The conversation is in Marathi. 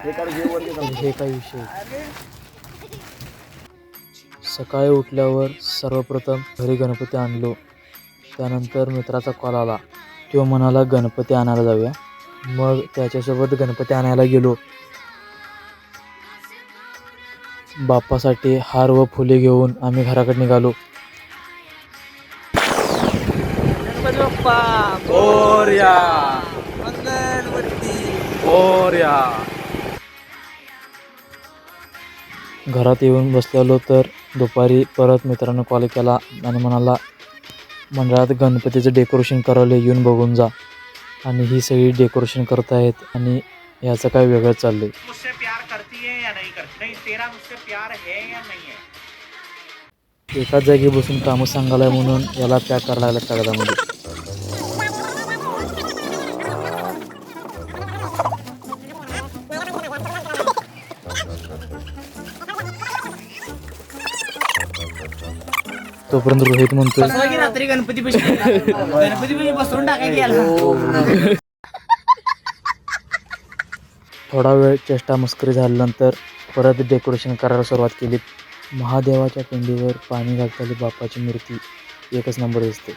हे काय विषय. सकाळी उठल्यावर सर्वप्रथम घरी गणपती आणलो. त्यानंतर मित्राचा कॉल आला. तो म्हणाला गणपती आणायला जाऊया. मग त्याच्यासोबत गणपती आणायला गेलो. बाप्पासाठी हार व फुले घेऊन आम्ही घराकडे निघालो. गणपती बाप्पा मोरया. मंगलमूर्ती. मोरया. घरात येऊन बसलेलो तर दुपारी परत मित्रानं कॉल केला आणि म्हणाला मंडळात गणपतीचं डेकोरेशन करायला येऊन बघून जा. आणि ही सगळी डेकोरेशन करत आहेत आणि याचं काय वेगळं चाललंय. मुझसे प्यार करती है या नहीं करती, नहीं तेरा मुझसे प्यार है या नहीं है. एकाच जागी बसून कामं सांगायला म्हणून याला पॅक करायला लागलं कागदामध्ये. तोपर्यंत रोहित म्हणतोय रात्री गणपती गणपती बसवून टाकायला. थोडा वेळ चेष्टा मस्करी झाल्यानंतर परत डेकोरेशन करायला सुरुवात केली. महादेवाच्या पिंडीवर पाणी घालताना बाप्पाची मूर्ती एकच नंबर दिसते.